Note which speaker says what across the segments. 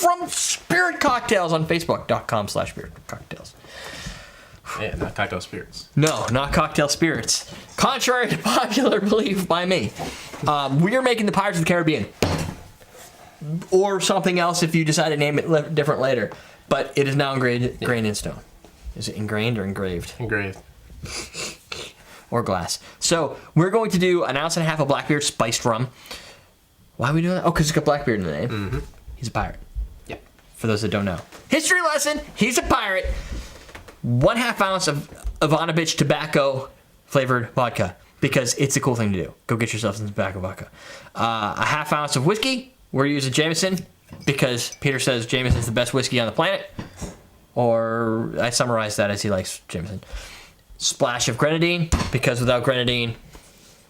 Speaker 1: from Spirit Cocktails on Facebook.com/spiritcocktails.
Speaker 2: Yeah, not cocktail spirits.
Speaker 1: No, not cocktail spirits. Contrary to popular belief by me, we are making the Pirates of the Caribbean. Or something else if you decide to name it different later. But it is now ingrained in stone. Is it ingrained or engraved?
Speaker 2: Engraved.
Speaker 1: Or glass. So we're going to do 1.5 ounces of Blackbeard Spiced Rum. Why are we doing that? Oh, because it's got Blackbeard in the name.
Speaker 2: Mm-hmm.
Speaker 1: He's a pirate.
Speaker 2: Yep.
Speaker 1: For those that don't know. History lesson, he's a pirate. 1/2 ounce of Ivanabitch Tobacco flavored vodka. Because it's a cool thing to do. Go get yourself some tobacco vodka. 1/2 ounce of whiskey. We're using Jameson because Peter says Jameson is the best whiskey on the planet. Or I summarized that as he likes Jameson. Splash of Grenadine because without Grenadine,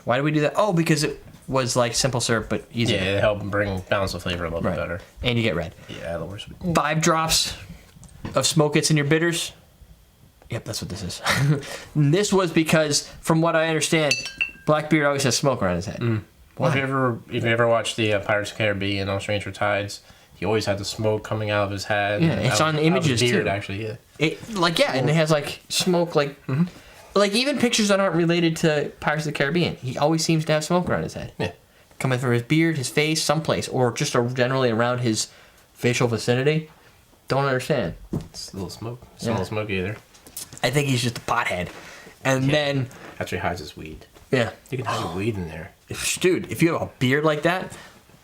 Speaker 1: why did we do that? Oh, because it was like simple syrup but easy.
Speaker 2: Yeah, it helped balance the flavor a little bit better.
Speaker 1: And you get red.
Speaker 2: Yeah, a little more sweet.
Speaker 1: 5 drops of smoke gets in your bitters. Yep, that's what this is. This was because, from what I understand, Blackbeard always has smoke around his head.
Speaker 2: Well, if you ever watched the Pirates of the Caribbean on Stranger Tides, he always had the smoke coming out of his head.
Speaker 1: Yeah, it's on images
Speaker 2: beard,
Speaker 1: too.
Speaker 2: Actually, yeah.
Speaker 1: And it has like smoke, like even pictures that aren't related to Pirates of the Caribbean. He always seems to have smoke around his head.
Speaker 2: Yeah.
Speaker 1: Coming from his beard, his face, someplace, or just generally around his facial vicinity. Don't understand.
Speaker 2: It's a little smoke. It's a little smoky either.
Speaker 1: I think he's just a pothead. And then...
Speaker 2: Actually hides his weed.
Speaker 1: Yeah.
Speaker 2: You can hide your weed in there.
Speaker 1: Dude, if you have a beard like that,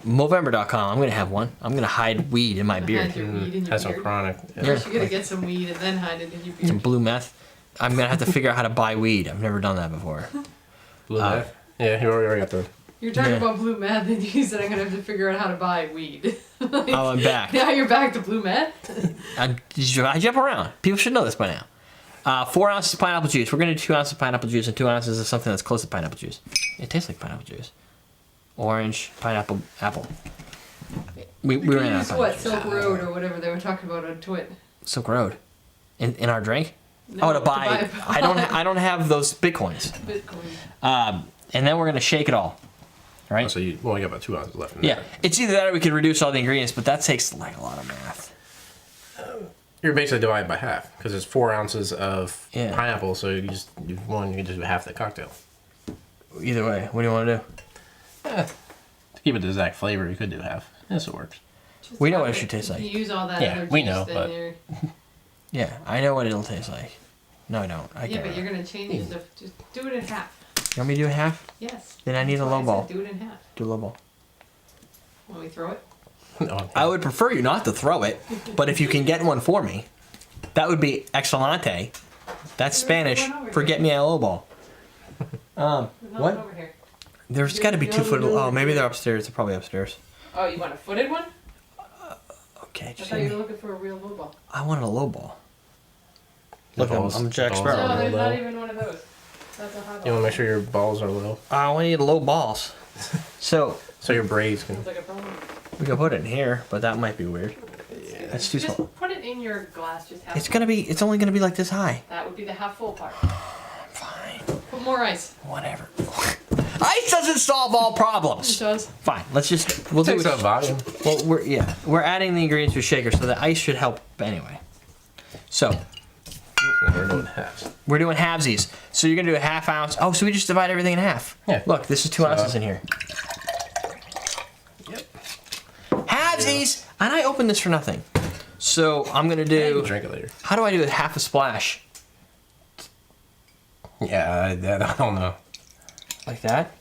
Speaker 1: Movember.com, I'm going to have one. I'm going to hide weed in my beard.
Speaker 3: Hide your weed in your
Speaker 2: Has
Speaker 3: beard.
Speaker 2: some chronic.
Speaker 3: First you're going to get some weed and then hide it in your beard.
Speaker 1: Some blue meth. I'm going to have to figure out how to buy weed. I've never done that before.
Speaker 2: Blue meth? Yeah, you already got the...
Speaker 3: You're talking about blue meth and you said I'm going to have to figure out how to buy weed.
Speaker 1: Oh, I'm back.
Speaker 3: Now you're back to blue meth?
Speaker 1: I jump around. People should know this by now. 4 ounces of pineapple juice. We're going to do 2 ounces of pineapple juice and 2 ounces of something that's close to pineapple juice. It tastes like pineapple juice. Orange, pineapple, apple. We ran out of pineapple
Speaker 3: what,
Speaker 1: juice.
Speaker 3: Silk Road or whatever they were talking about on Twit.
Speaker 1: Silk Road. In our drink?
Speaker 3: No,
Speaker 1: to buy. I don't have those Bitcoins.
Speaker 3: Bitcoin.
Speaker 1: And then we're going to shake it all. Right?
Speaker 2: Oh, so you only got about 2 ounces left in
Speaker 1: Yeah.
Speaker 2: there.
Speaker 1: It's either that or we can reduce all the ingredients, but that takes like a lot of math.
Speaker 2: You're basically divided by half because there's 4 ounces of
Speaker 1: Yeah.
Speaker 2: pineapple, so you can just do half the cocktail.
Speaker 1: Either way, what do you want to do?
Speaker 2: To keep it the exact flavor, you could do half. Yes, it works.
Speaker 3: Just
Speaker 1: We know
Speaker 3: have
Speaker 1: what it
Speaker 3: it.
Speaker 1: should taste like.
Speaker 3: If you use all that
Speaker 2: Yeah,
Speaker 3: other
Speaker 2: we
Speaker 3: juice,
Speaker 2: know,
Speaker 3: then
Speaker 2: but-
Speaker 3: you're...
Speaker 1: Yeah, I know what it'll taste like. No, I don't.
Speaker 3: Yeah, but you're going to change the... Just do it in half.
Speaker 1: You want me to do half?
Speaker 3: Yes.
Speaker 1: Then I need a
Speaker 3: That's
Speaker 1: low
Speaker 3: why
Speaker 1: ball.
Speaker 3: said do it in half.
Speaker 1: Do a low ball.
Speaker 3: Want me to throw it?
Speaker 2: No,
Speaker 1: I would prefer you not to throw it, but if you can get one for me, that would be excelente. That's Spanish for get me a low ball.
Speaker 3: Not
Speaker 1: What?
Speaker 3: over here.
Speaker 1: There's got to be 2 foot. Oh, maybe they're upstairs. They're probably upstairs.
Speaker 3: Oh, you want a footed one?
Speaker 1: Okay,
Speaker 3: I
Speaker 1: just
Speaker 3: thought you were looking for a real low ball.
Speaker 1: I wanted a low ball.
Speaker 2: The
Speaker 1: Look,
Speaker 2: balls-
Speaker 1: I'm Jack
Speaker 2: balls
Speaker 1: Sparrow.
Speaker 2: are
Speaker 3: No, there's
Speaker 2: low.
Speaker 3: not even one of those. That's a high ball.
Speaker 2: You want to make sure your balls are low,
Speaker 1: I want to eat low balls. So
Speaker 2: so your braids can.
Speaker 3: Sounds like a problem.
Speaker 1: we can put it in here, but that might be weird. That's too
Speaker 3: Just
Speaker 1: small.
Speaker 3: put it in your glass. Just half.
Speaker 1: It's only gonna be like this high.
Speaker 3: That would be the half full part.
Speaker 1: Fine.
Speaker 3: Put more ice.
Speaker 1: Whatever. Ice doesn't solve all
Speaker 3: It
Speaker 1: problems.
Speaker 3: does.
Speaker 1: Fine. We'll do
Speaker 2: Takes
Speaker 1: it.
Speaker 2: up volume.
Speaker 1: Well, we're adding the ingredients to a shaker, so the ice should help anyway. So
Speaker 2: We're doing halves.
Speaker 1: we're doing halvesies. So you're gonna do a 1/2 ounce. Oh, so we just divide everything in half.
Speaker 2: Yeah.
Speaker 1: Look, this is 2 ounces in here.
Speaker 2: Yep.
Speaker 1: Halvesies, and I opened this for nothing. So I'm gonna
Speaker 2: You
Speaker 1: do.
Speaker 2: can drink it later.
Speaker 1: How do I do a half a splash?
Speaker 2: Yeah, I don't know.
Speaker 1: Like that?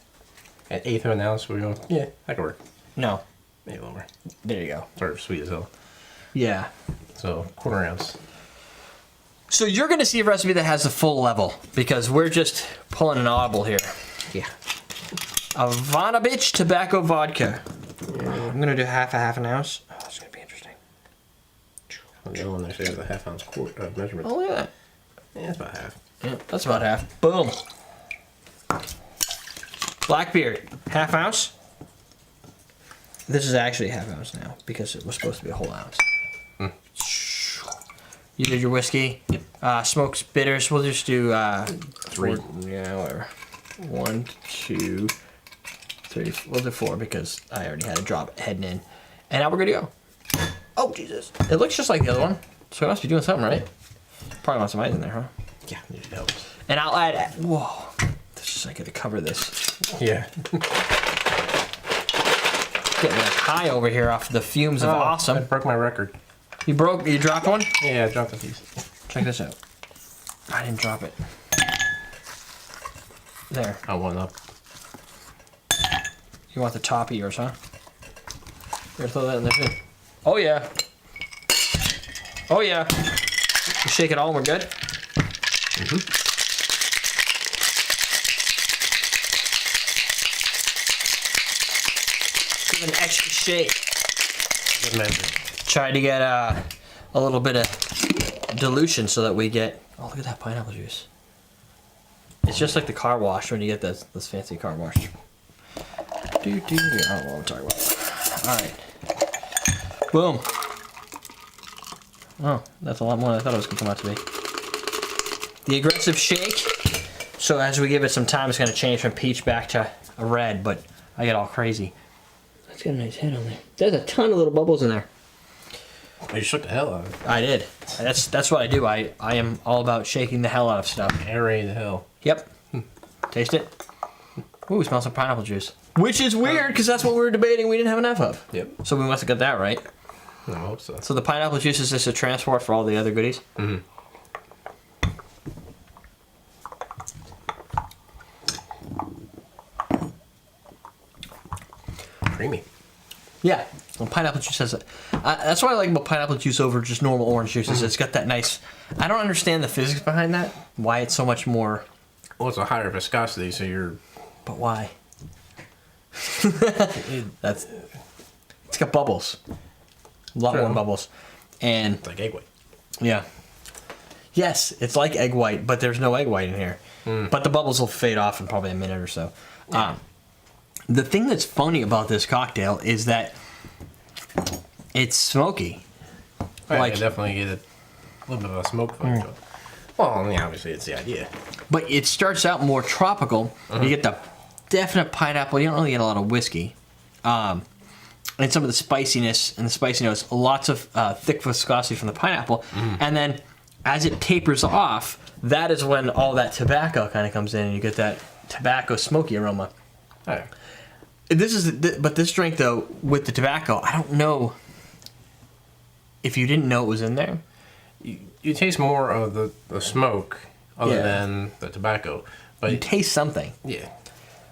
Speaker 2: An eighth of an ounce, we're going. Yeah, that could work.
Speaker 1: No.
Speaker 2: Maybe a little more.
Speaker 1: There you go.
Speaker 2: Or sweet as hell.
Speaker 1: Yeah.
Speaker 2: So 1/4 ounce.
Speaker 1: So you're gonna see a recipe that has the full level because we're just pulling an audible here.
Speaker 2: Yeah.
Speaker 1: Ivanabitch Tobacco Vodka. I'm gonna do half an ounce. Oh, that's gonna be interesting.
Speaker 2: The other one actually has a 1/2 ounce measurement.
Speaker 1: Oh, look at that.
Speaker 2: Yeah, it's about half.
Speaker 1: Yeah, that's about half. Boom. Blackbeard, 1/2 ounce. This is actually 1/2 ounce now because it was supposed to be a whole ounce. You did your whiskey.
Speaker 2: Yep.
Speaker 1: Smoked bitters. We'll just do
Speaker 2: 3.
Speaker 1: yeah, whatever. 1, 2, 3. We'll do 4 because I already had a drop heading in. And now we're good to go. Oh, Jesus. It looks just like the other one, so it must be doing something right. Probably want some ice in there, huh?
Speaker 2: Yeah, it helps.
Speaker 1: And I'll add. Whoa. This is like to cover this.
Speaker 2: Yeah.
Speaker 1: Getting like high over here off the fumes of
Speaker 2: I
Speaker 1: awesome.
Speaker 2: broke my record.
Speaker 1: You dropped one?
Speaker 2: Yeah, I dropped a piece.
Speaker 1: Check this out. I didn't drop it. There.
Speaker 2: I one up.
Speaker 1: You want the top of yours, huh? You're gonna throw that in there too. Oh yeah. Oh yeah. You shake it all and we're good?
Speaker 2: Mm-hmm.
Speaker 1: Give it an extra shake.
Speaker 2: Good measure.
Speaker 1: Try to get a little bit of dilution so that we get... Oh, look at that pineapple juice. It's just like the car wash when you get this fancy car wash. I don't know what I'm talking about. Alright. Boom. Oh, that's a lot more than I thought it was going to come out to be. The aggressive shake. So as we give it some time, it's going to change from peach back to a red, but I get all crazy. That's got a nice head on there. There's a ton of little bubbles in there.
Speaker 2: Oh, you shook the hell out of it.
Speaker 1: I did. That's what I do. I am all about shaking the hell out of stuff.
Speaker 2: Aerate the hell.
Speaker 1: Yep. Taste it. Ooh, it smells like pineapple juice. Which is weird, because that's what we were debating we didn't have enough of.
Speaker 2: Yep.
Speaker 1: So we must have got that right.
Speaker 2: I hope so.
Speaker 1: So the pineapple juice is just a transport for all the other goodies?
Speaker 2: Mm-hmm. Creamy.
Speaker 1: Yeah. Well, pineapple juice has a... that's what I like about pineapple juice over just normal orange juice. Is it's got that nice... I don't understand the physics behind that. Why it's so much more...
Speaker 2: Well, it's a higher viscosity, so you're...
Speaker 1: But why? It's got bubbles. A lot more bubbles. And...
Speaker 2: It's like egg white.
Speaker 1: Yeah. Yes, it's like egg white, but there's no egg white in here. But the bubbles will fade off in probably a minute or so. The thing that's funny about this cocktail is that it's smoky.
Speaker 2: Right,
Speaker 1: Like-
Speaker 2: I definitely get a little bit of a smoke flavor to it. Well, I mean, obviously, it's the idea.
Speaker 1: But it starts out more tropical. You get the definite pineapple. You don't really get a lot of whiskey. And some of the spiciness and the spicy notes. Lots of thick viscosity from the pineapple. And then as it tapers off, that is when all that tobacco kind of comes in and you get that tobacco smoky aroma.
Speaker 2: Right.
Speaker 1: But this drink though, with the tobacco, I don't know if you didn't know it was in there.
Speaker 2: You taste more of the smoke other
Speaker 1: Yeah.
Speaker 2: than the tobacco. But
Speaker 1: You taste something.
Speaker 2: yeah.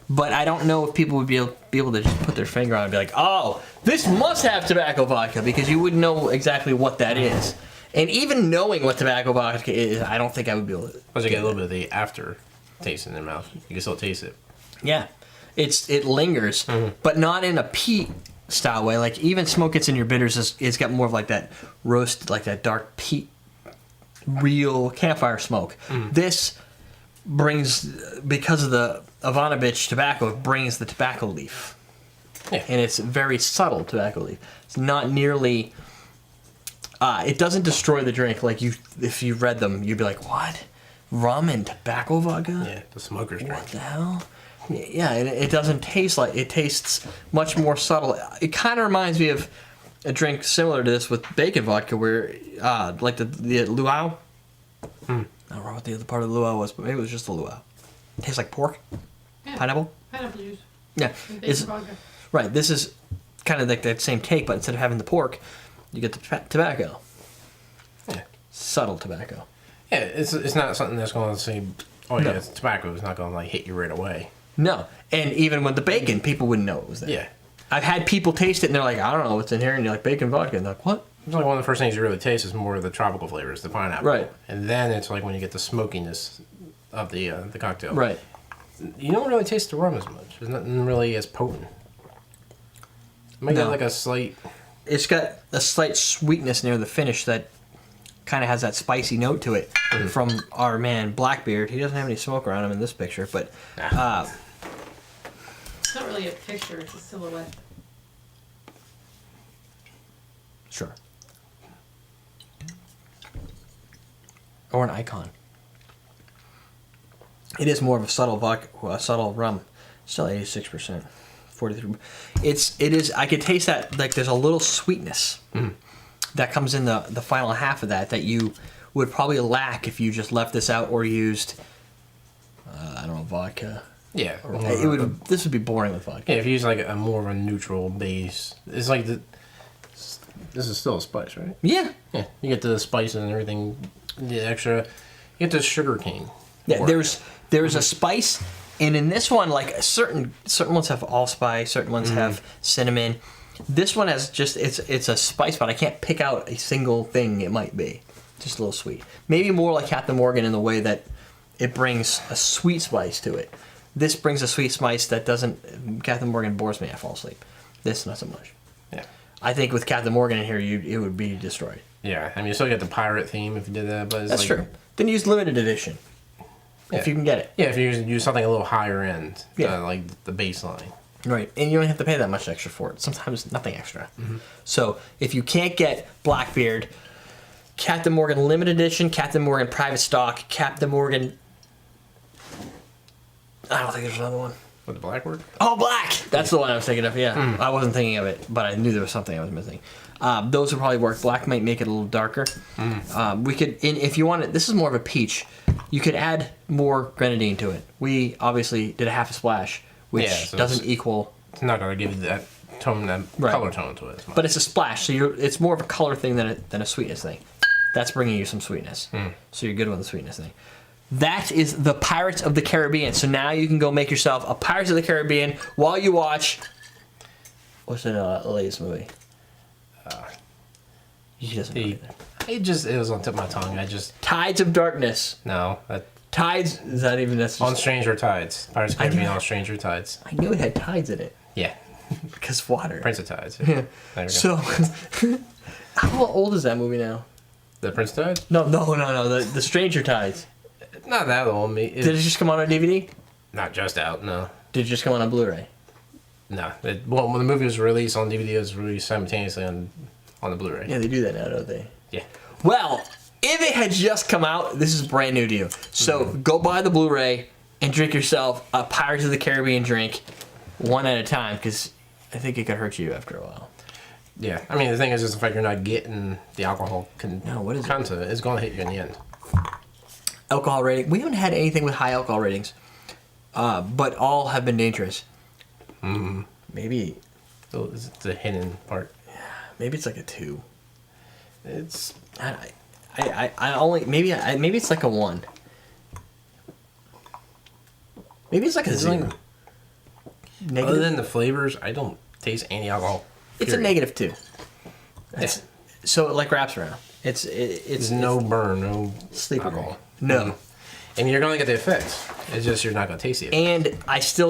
Speaker 1: But I don't know if people would be able to just put their finger on it and be like, oh, this must have tobacco vodka, because you wouldn't know exactly what that is. And even knowing what tobacco vodka is, I don't think I would be able to.
Speaker 2: Plus, you get a little bit of the after taste in your mouth. You can still taste it.
Speaker 1: Yeah. It lingers, but not in a peat style way. Like even smoke gets in your bitters, it's got more of like that roast, like that dark peat, real campfire smoke. This brings, because of the Ivanabitch tobacco, it brings the tobacco leaf.
Speaker 2: Yeah.
Speaker 1: And it's very subtle tobacco leaf. It's not nearly, it doesn't destroy the drink. Like if you read them, you'd be like, what? Rum and tobacco vodka?
Speaker 2: Yeah, the smoker's
Speaker 1: What
Speaker 2: drink.
Speaker 1: the hell? Yeah, and it doesn't taste like... It tastes much more subtle. It kind of reminds me of a drink similar to this with bacon vodka, where, like the luau. I don't know what the other part of the luau was, but maybe it was just the luau. It tastes like pork.
Speaker 3: Yeah.
Speaker 1: Pineapple.
Speaker 3: Pineapple juice.
Speaker 1: Yeah.
Speaker 3: And
Speaker 1: It's,
Speaker 3: bacon vodka.
Speaker 1: right, this is kind of like that same take, but instead of having the pork, you get the tobacco.
Speaker 2: Yeah.
Speaker 1: Subtle tobacco.
Speaker 2: Yeah, it's not something that's going to say, oh yeah,
Speaker 1: No.
Speaker 2: it's tobacco. It's not going to like hit you right away.
Speaker 1: No. And even with the bacon, people wouldn't know it was there.
Speaker 2: Yeah.
Speaker 1: I've had people taste it and they're like, I don't know what's in here, and you're like, bacon vodka. And they're like, what?
Speaker 2: It's like one of the first things you really taste is more of the tropical flavors, the pineapple.
Speaker 1: Right.
Speaker 2: And then it's like when you get the smokiness of the cocktail.
Speaker 1: Right.
Speaker 2: You don't really taste the rum as much. It's nothing really as potent. It might
Speaker 1: No.
Speaker 2: get like a slight...
Speaker 1: It's got a slight sweetness near the finish that kind of has that spicy note to it from our man Blackbeard. He doesn't have any smoke around him in this picture, but
Speaker 3: It's not really a picture, it's a silhouette.
Speaker 1: sure. Or an icon. It is more of a subtle vodka, a subtle rum. Still 86%, 43. It is. I could taste that. Like there's a little sweetness, that comes in the final half of that you would probably lack if you just left this out or used, I don't know, vodka.
Speaker 2: Yeah.
Speaker 1: This would be boring with vodka.
Speaker 2: Yeah, if you use like a more of a neutral base, it's like this is still a spice, right?
Speaker 1: Yeah.
Speaker 2: Yeah, you get the spices and everything, the extra. You get the sugar cane.
Speaker 1: Yeah, there's a spice, and in this one, like certain ones have allspice, certain ones have cinnamon. This one has just it's a spice, but I can't pick out a single thing it might be. Just a little sweet. Maybe more like Captain Morgan in the way that it brings a sweet spice to it. This brings a sweet spice that doesn't. Captain Morgan bores me. I fall asleep. This not so much.
Speaker 2: Yeah.
Speaker 1: I think with Captain Morgan in here, it would be destroyed.
Speaker 2: Yeah, I mean, you still get the pirate theme if you did that, but it's
Speaker 1: That's
Speaker 2: like,
Speaker 1: true. Then use limited edition if you can get it.
Speaker 2: Yeah, if you use something a little higher end,
Speaker 1: Yeah.
Speaker 2: like the baseline.
Speaker 1: Right, and you don't have to pay that much extra for it. Sometimes nothing extra. So if you can't get Blackbeard, Captain Morgan Limited Edition, Captain Morgan Private Stock, Captain Morgan. I don't think there's another one.
Speaker 2: With the Blackbeard?
Speaker 1: Oh, Black! That's the one I was thinking of, yeah. I wasn't thinking of it, but I knew there was something I was missing. Those would probably work. Black might make it a little darker. We could, if you wanted, this is more of a peach, you could add more Grenadine to it. We obviously did a half a splash, which
Speaker 2: so
Speaker 1: doesn't equal...
Speaker 2: It's not going to give you that tone, that color tone to it. As much.
Speaker 1: But it's a splash, so it's more of a color thing than a sweetness thing. That's bringing you some sweetness. So you're good with the sweetness thing. That is the Pirates of the Caribbean. So now you can go make yourself a Pirates of the Caribbean while you watch... What's the latest movie? He doesn't know either.
Speaker 2: It was on the tip of my tongue.
Speaker 1: Tides of Darkness.
Speaker 2: No.
Speaker 1: Tides, is that even... That's
Speaker 2: On
Speaker 1: just,
Speaker 2: Stranger Tides. Pirates of the Caribbean on Stranger Tides.
Speaker 1: I knew it had tides in it.
Speaker 2: Yeah.
Speaker 1: Because water.
Speaker 2: Prince of Tides.
Speaker 1: Yeah.
Speaker 2: There we go.
Speaker 1: So, how old is that movie now?
Speaker 2: The Prince of Tides?
Speaker 1: No. The Stranger Tides.
Speaker 2: Not that old.
Speaker 1: Did it just come out on DVD?
Speaker 2: Not just out, no.
Speaker 1: Did it just come out on Blu-ray?
Speaker 2: No. When the movie was released on DVD, it was released simultaneously on the Blu-ray.
Speaker 1: Yeah, they do that now, don't they?
Speaker 2: Yeah.
Speaker 1: Well, if it had just come out, this is brand new to you. So go buy the Blu-ray and drink yourself a Pirates of the Caribbean drink one at a time, because I think it could hurt you after a while.
Speaker 2: Yeah. I mean, the thing is just the fact you're not getting the alcohol
Speaker 1: what is it?
Speaker 2: content. It's going to hit you in the end.
Speaker 1: Alcohol rating. We haven't had anything with high alcohol ratings, but all have been dangerous. Maybe
Speaker 2: So it's the hidden part.
Speaker 1: maybe it's like a 2.
Speaker 2: It's
Speaker 1: I only maybe it's like a 1. Maybe it's like a 0. Negative.
Speaker 2: other than the flavors, I don't taste any alcohol.
Speaker 1: It's a
Speaker 2: period.
Speaker 1: -2. It's, so it like wraps around. It's
Speaker 2: no burn, no
Speaker 1: sleeper
Speaker 2: alcohol.
Speaker 1: drink. No.
Speaker 2: And you're gonna get the effects. It's just you're not gonna taste it.
Speaker 1: And I still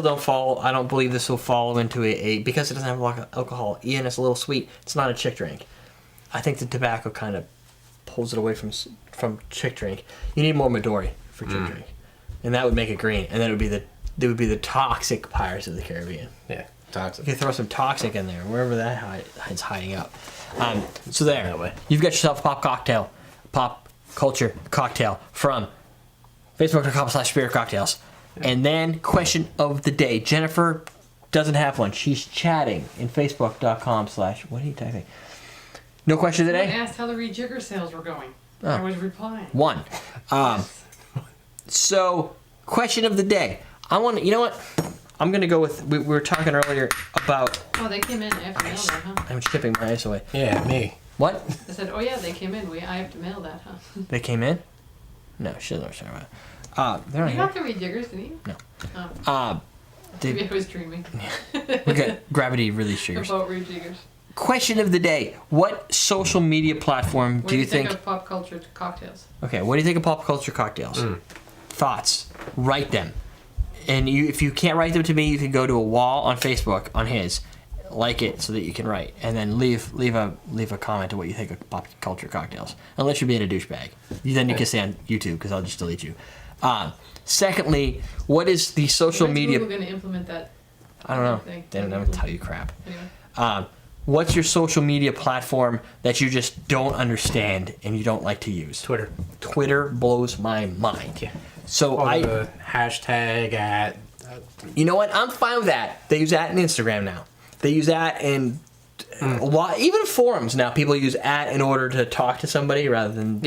Speaker 1: I don't believe this will fall into because it doesn't have a lot of alcohol. Ian, it's a little sweet. It's not a chick drink. I think the tobacco kind of pulls it away from chick drink. You need more Midori for chick drink, and that would make it green. And then it would be the toxic Pirates of the Caribbean.
Speaker 2: Yeah, toxic.
Speaker 1: You could throw some toxic in there, wherever that is hiding out. So there,
Speaker 2: That way.
Speaker 1: you've got yourself a pop culture cocktail from Facebook.com/Spirit Cocktails. And then, question of the day. Jennifer doesn't have one. She's chatting in Facebook.com/ what are you typing? No question of the
Speaker 3: I
Speaker 1: day?
Speaker 3: asked how the rejigger sales were going.
Speaker 1: Oh.
Speaker 3: I was replying.
Speaker 1: 1. So, question of the day. You know what? I'm going to go with, we were talking earlier about,
Speaker 3: Oh, they came in after mail that, huh?
Speaker 1: I'm chipping my ice away.
Speaker 2: Yeah, me.
Speaker 1: What?
Speaker 3: I said, oh yeah, they came in. I have to mail that, huh?
Speaker 1: They came in? No, she doesn't know what you're talking about. They're not
Speaker 3: You
Speaker 1: here.
Speaker 3: got the rejiggers, didn't you?
Speaker 1: No.
Speaker 3: Oh,
Speaker 1: Did,
Speaker 3: maybe I was dreaming.
Speaker 1: we got gravity release triggers.
Speaker 3: About rejiggers.
Speaker 1: Question of the day. What social media platform
Speaker 3: What
Speaker 1: do you think...
Speaker 3: of pop culture cocktails?
Speaker 1: Okay, what do you think of pop culture cocktails? Thoughts. Write them. And if you can't write them to me, you can go to a wall on Facebook on his, like it so that you can write, and then leave a comment of what you think of pop culture cocktails. Unless you're being a douchebag, then you can stay on YouTube because I'll just delete you. Secondly, what is the social media?
Speaker 3: When's Google going to implement that?
Speaker 1: I don't know.
Speaker 3: thing?
Speaker 1: They don't ever tell you crap.
Speaker 3: Anyway.
Speaker 1: What's your social media platform that you just don't understand and you don't like to use?
Speaker 2: Twitter.
Speaker 1: Twitter blows my mind.
Speaker 2: Yeah.
Speaker 1: So
Speaker 2: The hashtag at.
Speaker 1: You know what? I'm fine with that. They use that in Instagram now. They use that in even forums now, people use @ in order to talk to somebody rather than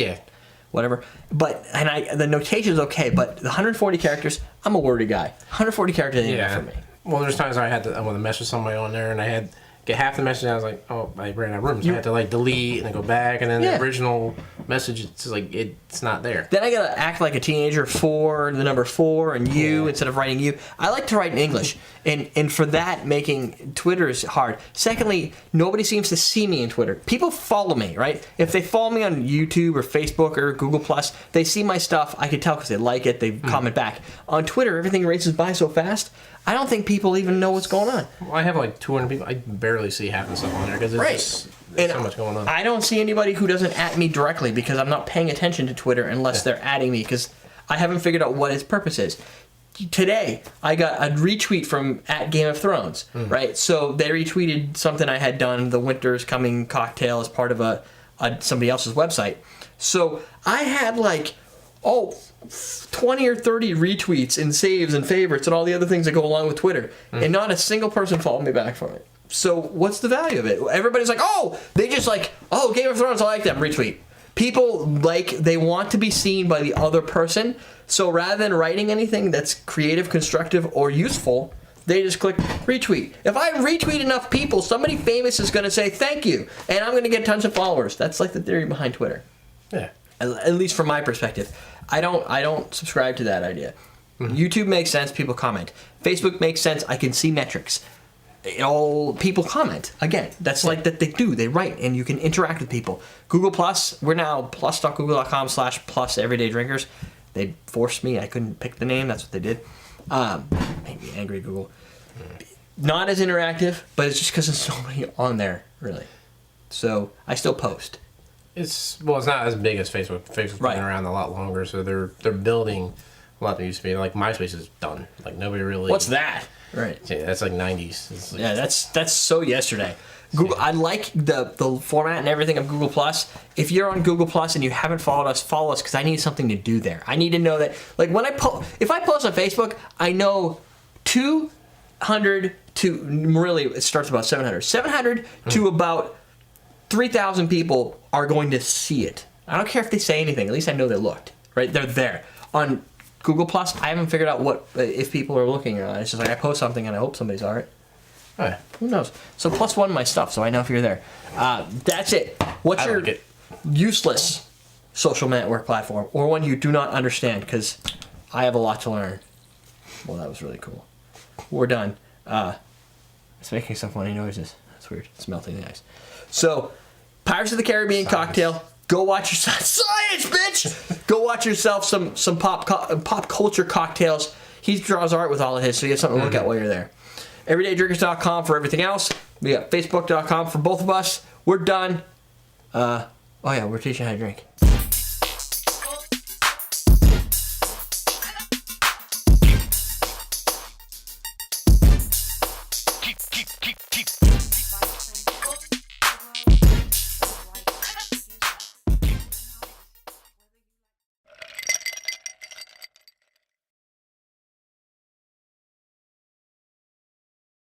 Speaker 1: whatever. But the notation is okay, but the 140 characters, I'm a wordy guy. 140 characters ain't enough for me.
Speaker 2: Well, there's times I want to message somebody on there, and I had get half the message, and I was like, oh, I ran out of room, so I had to like delete and then go back, and then the original message, it's like it's not there.
Speaker 1: Then I gotta act like a teenager, the number 4, and you instead of writing you. I like to write in English, and for that, making Twitter is hard. Secondly, nobody seems to see me in Twitter. People follow me, right? If they follow me on YouTube or Facebook or Google Plus, they see my stuff. I can tell because they like it, they comment back. On Twitter, everything races by so fast. I don't think people even know what's going on.
Speaker 2: Well, I have like 200 people. I barely see half the stuff on there because there's so much going on.
Speaker 1: I don't see anybody who doesn't @ me directly because I'm not paying attention to Twitter unless they're @ing me because I haven't figured out what its purpose is. Today, I got a retweet from @Game of Thrones, right? So they retweeted something I had done, the Winter's Coming cocktail, as part of somebody else's website. So I had 20 or 30 retweets and saves and favorites and all the other things that go along with Twitter. And not a single person followed me back from it. So what's the value of it? Everybody's like, Game of Thrones, I like that, retweet. People, they want to be seen by the other person. So rather than writing anything that's creative, constructive, or useful, they just click retweet. If I retweet enough people, somebody famous is going to say thank you. And I'm going to get tons of followers. That's like the theory behind Twitter.
Speaker 2: Yeah.
Speaker 1: At least from my perspective. I don't subscribe to that idea. YouTube makes sense, people comment. Facebook makes sense, I can see metrics. People comment. Again, that's like that they do. They write and you can interact with people. Google Plus, we're now plus.google.com/plus everyday drinkers. They forced me, I couldn't pick the name, that's what they did. Made me angry, Google. Not as interactive, but it's just because there's so many on there, really. So I still post.
Speaker 2: It's not as big as Facebook. Facebook's been around a lot longer, so they're building a lot that used to be. Like MySpace is done. Like nobody really.
Speaker 1: What's that? Right.
Speaker 2: Yeah, that's like 90s.
Speaker 1: Yeah, that's so yesterday. Google. I like the format and everything of Google Plus. If you're on Google Plus and you haven't followed us, follow us because I need something to do there. I need to know that. Like when if I post on Facebook, I know 200 to really it starts about 700. 700 to about 3,000 people are going to see it. I don't care if they say anything. At least I know they looked. Right? They're there. On Google Plus, I haven't figured out if people are looking or not. It's just like I post something and I hope somebody saw it.
Speaker 2: Oh, yeah.
Speaker 1: Who knows? So +1 my stuff, so I know if you're there. That's it. What's your useless social network platform or one you do not understand? Because I have a lot to learn. Well, that was really cool. We're done. It's making some funny noises. That's weird. It's melting the ice. So, Pirates of the Caribbean cocktail. Go watch yourself. Science, bitch! Go watch yourself some pop culture cocktails. He draws art with all of his, so you have something to look at while you're there. EverydayDrinkers.com for everything else. We got Facebook.com for both of us. We're done. We're teaching how to drink.